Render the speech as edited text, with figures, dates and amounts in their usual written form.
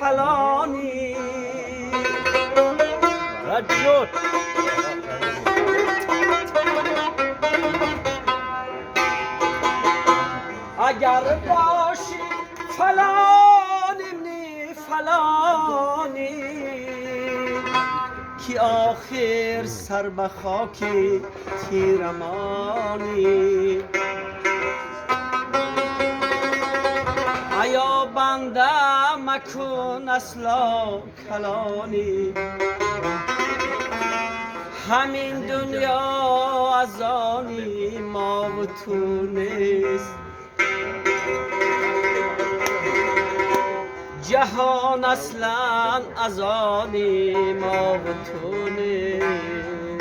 فلانی رجل اگر باشی فلانی نی فلانی کی آخر سر به خاک تیرمانی ایا بنده مکن اصلا کلانی همین دنیا از آنی ما و تو نیست جهان اصلا از آنی ما و تو نیست